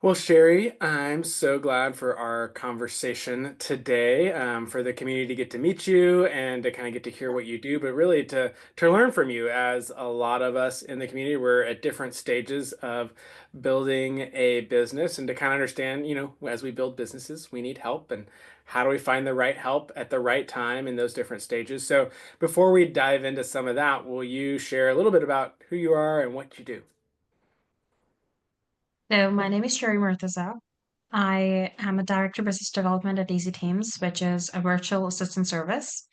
Well, Sherry, I'm so glad for our conversation today, for the community to get to meet you and to kind of get to hear what you do, but really to learn from you, as a lot of us in the community, we're at different stages of building a business, and to kind of understand, as we build businesses, we need help, and how do we find the right help at the right time in those different stages. So before we dive into some of that, will you share a little bit about who you are and what you do? So my name is Sherry Murtaza. I am a director of business development at EasyTeams, which is a virtual assistant service.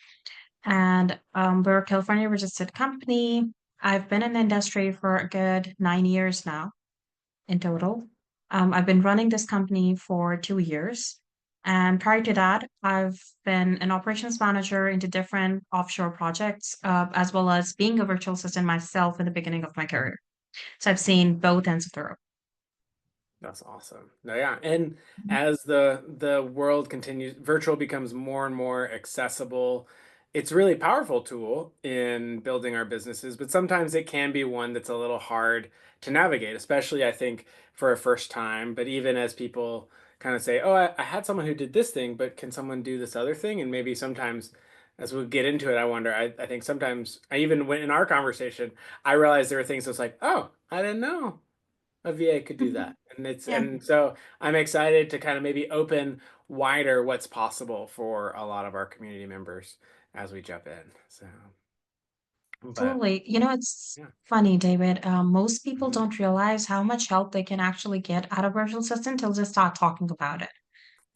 And we're a California registered company. I've been in the industry for a good 9 years now in total. I've been running this company for 2 years. And prior to that, I've been an operations manager into different offshore projects, as well as being a virtual assistant myself in the beginning of my career. So I've seen both ends of the road. That's awesome. No, yeah. And as the world continues, virtual becomes more and more accessible. It's a really powerful tool in building our businesses, but sometimes it can be one that's a little hard to navigate, especially I think for a first time. But even as people kind of say, "Oh, I had someone who did this thing, but can someone do this other thing?" And maybe sometimes as we get into it, I wonder, I think sometimes I even went in our conversation, I realized there were things that's like, "Oh, I didn't know a VA could do Mhm. that." And it's Yeah. and so I'm excited to kind of maybe open wider what's possible for a lot of our community members as we jump in. So, but Absolutely. It's yeah. funny, David. Most people Mhm. don't realize how much help they can actually get out of virtual assistant until they start talking about it.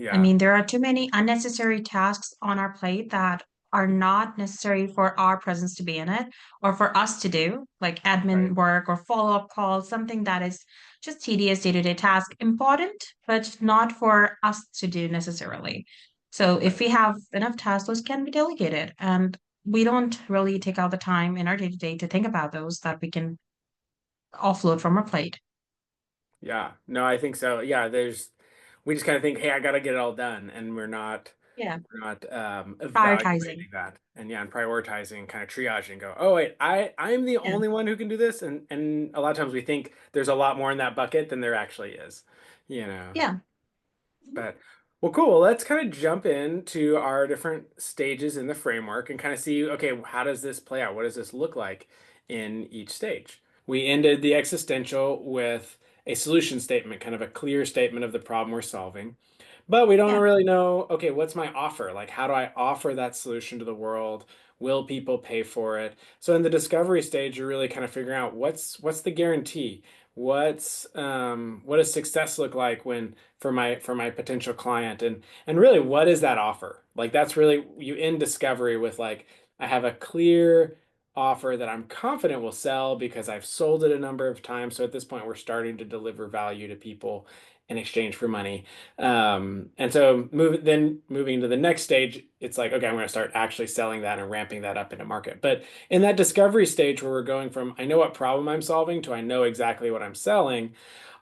I Yeah. mean, there are too many unnecessary tasks on our plate that are not necessary for our presence to be in it or for us to do, like Right. admin work or follow-up calls, something that is just tedious day-to-day task, important, but not for us to do necessarily. So if Right. we have enough tasks, those can be delegated. And we don't really take out the time in our day-to-day to think about those that we can offload from our plate. Yeah. No, I think so. Yeah, we just kind of think, hey, I got to get it all done, and Yeah. we're not Prioritizing. evaluating that, and yeah, and prioritizing, kind of triaging, go, oh wait, I'm the Yeah. only one who can do this, and a lot of times we think there's a lot more in that bucket than there actually is, you know. Yeah. But well, cool. Well, let's kind of jump into our different stages in the framework and kind of see, okay, how does this play out? What does this look like in each stage? We ended the existential with a solution statement, kind of a clear statement of the problem we're solving. But we don't Yeah. really know, okay, what's my offer? Like, how do I offer that solution to the world? Will people pay for it? So in the discovery stage, you're really kind of figuring out what's the guarantee? What does success look like when for my potential client? And really, what is that offer? Like that's really you end discovery with like, I have a clear offer that I'm confident will sell because I've sold it a number of times. So at this point, we're starting to deliver value to people in exchange for money. And so moving to the next stage, it's like, okay, I'm going to start actually selling that and ramping that up into market. But in that discovery stage where we're going from I know what problem I'm solving to I know exactly what I'm selling,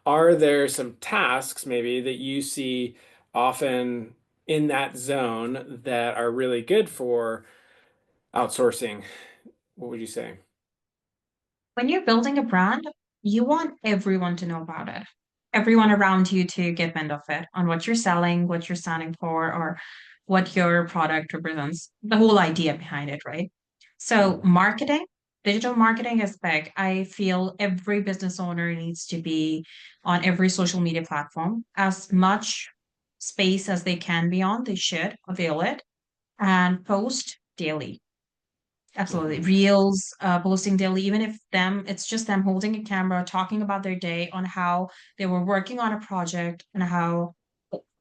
are there some tasks maybe that you see often in that zone that are really good for outsourcing? What would you say? When you're building a brand, you want everyone to know about it, everyone around you to get wind of it on what you're selling, what you're standing for, or what your product represents, the whole idea behind it, right? So, Mhm. marketing, digital marketing is big. I feel every business owner needs to be on every social media platform. As much space as they can be on, they should avail it and post daily. Absolutely. Mhm. Reels, posting daily, even if it's just them holding a camera, talking about their day on how they were working on a project and how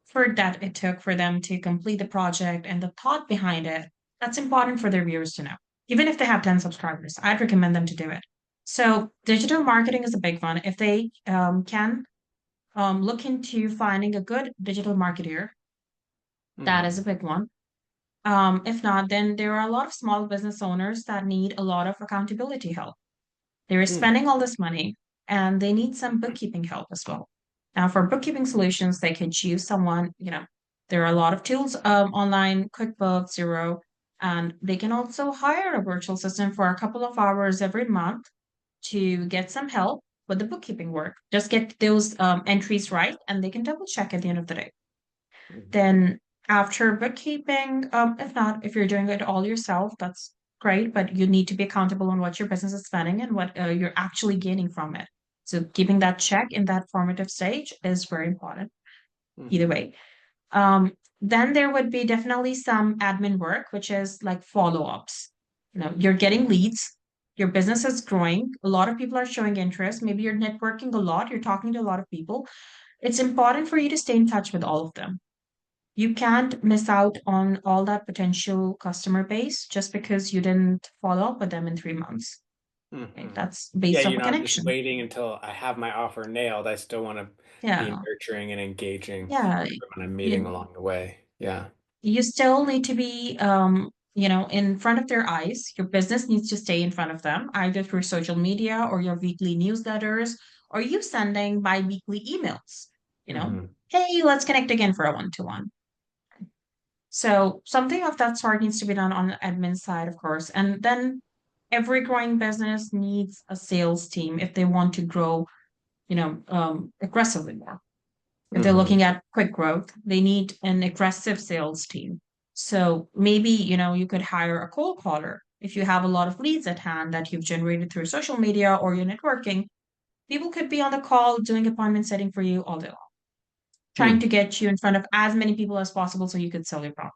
for that it took for them to complete the project and the thought behind it. That's important for their viewers to know. Even if they have 10 subscribers, I'd recommend them to do it. So digital marketing is a big one. If they can look into finding a good digital marketer, that is a Mhm. big one. If not, then there are a lot of small business owners that need a lot of accountability help. They're Mhm. spending all this money and they need some bookkeeping help as well. Now, for bookkeeping solutions, they can choose someone, there are a lot of tools online, QuickBooks, Xero, and they can also hire a virtual assistant for a couple of hours every month to get some help. with the bookkeeping work. Just get those entries right, and they can double check at the end of the day. Hmm. Then after bookkeeping, if not, if you're doing it all yourself, that's great, but you need to be accountable on what your business is spending and what you're actually gaining from it. So keeping that check in that formative stage is very important either Hmm. way. Then there would be definitely some admin work, which is like follow-ups. You're getting leads, your business is growing, a lot of people are showing interest, maybe you're networking a lot, you're talking to a lot of people. It's important for you to stay in touch with all of them. You can't miss out on all that potential customer base just because you didn't follow up with them in 3 months. Right? Hmm. That's Yeah, based off a I'm just connection. waiting until I have my offer nailed. I still want to be Yeah. nurturing and engaging Yeah. when I'm meeting You, along the way. Yeah. you still need to be, in front of their eyes. Your business needs to stay in front of them, either through social media or your weekly newsletters, or you sending bi-weekly emails. You know, Hmm. hey, let's connect again for a one-to-one. So something of that sort needs to be done on the admin side, of course. And then every growing business needs a sales team if they want to grow, aggressively more. If they're Hmm. looking at quick growth, they need an aggressive sales team. So maybe, you could hire a cold caller. If you have a lot of leads at hand that you've generated through social media or your networking, people could be on the call doing appointment setting for you all day long, trying Hmm. to get you in front of as many people as possible so you could sell your product.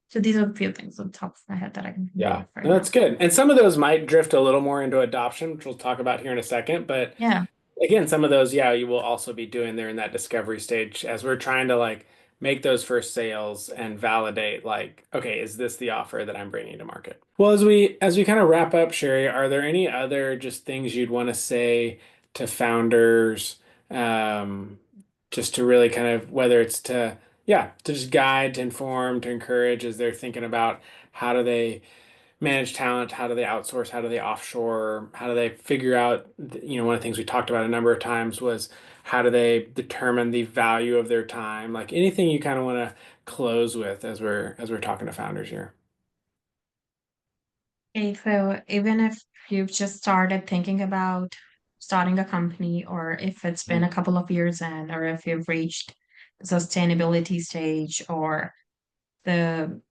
So these are a few things on top of my head that I can think Yeah, of right no, that's now. good. And some of those might drift a little more into adoption, which we'll talk about here in a second. But Yeah. again, some of those, yeah, you will also be doing there in that discovery stage as we're trying to like make those first sales and validate like, okay, is this the offer that I'm bringing to market? Well, as we kind of wrap up, Sherry, are there any other just things you'd want to say to founders, um, just to really kind of whether it's to yeah, to just guide, to inform, to encourage as they're thinking about how do they manage talent? How do they outsource? How do they offshore? How do they figure out, one of the things we talked about a number of times was how do they determine the value of their time? Like anything you kind of want to close with as we're talking to founders here. Okay, so even if you've just started thinking about starting a company, or if it's been a Mhm. couple of years in, or if you've reached the sustainability stage or the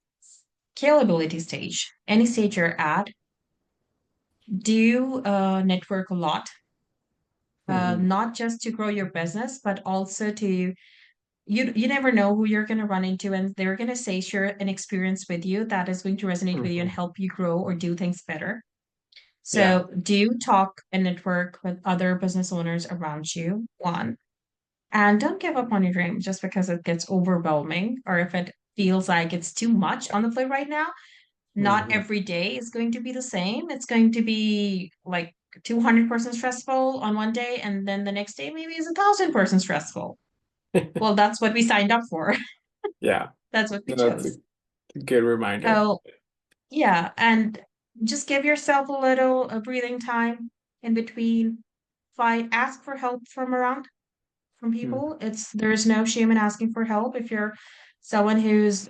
scalability stage, any stage you're at, do network a lot, Mhm. not just to grow your business, but also to you never know who you're going to run into, and they're going to say share an experience with you that is going to resonate with you and Mhm. help you grow or do things better. Yeah. So do talk and network with other business owners around you, one, and don't give up on your dream just because it gets overwhelming or if it feels like it's too much on the plate right now. Not Mhm. every day is going to be the same. It's going to be like 200% stressful on one day, and then the next day maybe is 1,000% stressful. Well, that's what we signed up for. Yeah. That's what we No, that's chose. a good reminder. So, yeah, and just give yourself a little breathing time in between. Find, ask for help from Mhm. people. There's no shame in asking for help if you're someone who's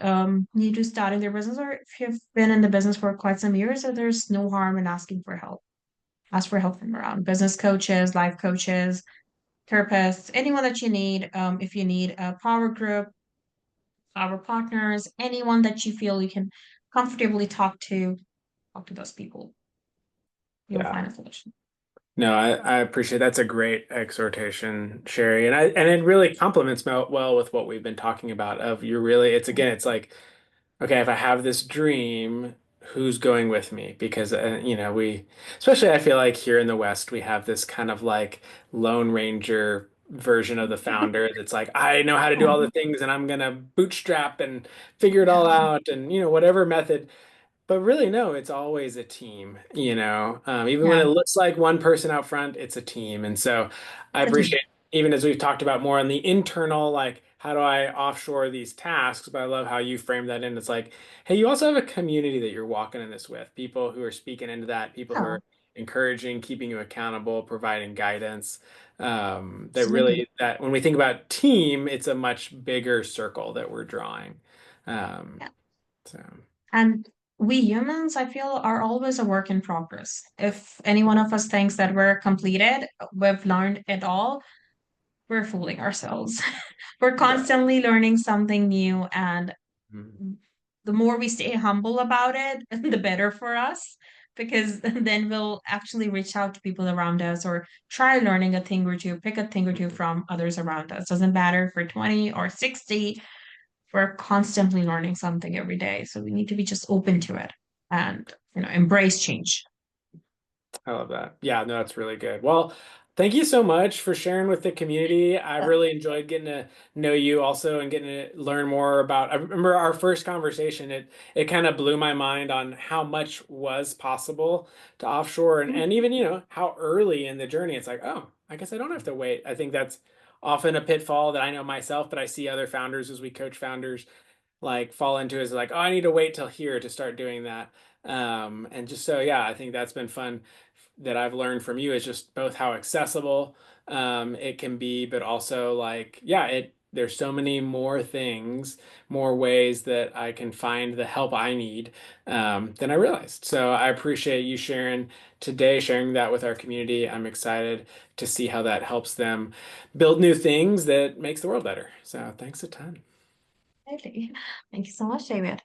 new to starting their business, or if you've been in the business for quite some years, so there's no harm in asking for help. Ask for help from around business coaches, life coaches, therapists, anyone that you need. If you need a power group, our partners, anyone that you feel you can comfortably talk to those people. You'll Yeah. find a solution. No, I appreciate that's a great exhortation, Sherry. And it really complements well with what we've been talking about of you're really it's again it's like okay, if I have this dream, who's going with me? Because, especially I feel like here in the West, we have this kind of like Lone Ranger version of the founder that's like, I know how to do Yeah, all the things and I'm gonna bootstrap and figure it all yeah, out and, whatever method. But really, no, it's always a team, even when yeah. it looks like one person out front, it's a team. And so I It's a team. appreciate, even as we've talked about more on the internal, like, how do I offshore these tasks? But I love how you frame that in. It's like, hey, you also have a community that you're walking in this with, people who are speaking into that, people who Yeah, are encouraging, keeping you accountable, providing guidance. That absolutely. really, that when we think about team, it's a much bigger circle that we're drawing. Um, Yeah. so, And we humans, I feel, are always a work in progress. If any one of us thinks that we're completed, we've learned it all, we're fooling ourselves. We're Right. constantly learning something new, and Mhm. the more we stay humble about it, the better for us, because then we'll actually reach out to people around us or try learning a thing or two, pick a thing or two Mhm. from others around us. Doesn't matter if we're 20 or 60, we're constantly learning something every day. So we need to be just open to it and, embrace change. I love that. Yeah, no, that's really good. Well, thank you so much for sharing with the community. I've Yeah. really enjoyed getting to know you also and getting to learn more about. I remember our first conversation, it kind of blew my mind on how much was possible to offshore and even, how early in the journey it's like, oh, I guess I don't have to wait. I think that's often a pitfall that I know myself, but I see other founders as we coach founders like fall into is like, oh, I need to wait till here to start doing that. And just so, yeah, I think that's been fun that I've learned from you is just both how accessible it can be, but also like, yeah, there's so many more things, more ways that I can find the help I need than I realized. So I appreciate you sharing today, sharing that with our community. I'm excited to see how that helps them build new things that makes the world better. So thanks a ton. Absolutely. Thank you so much, David.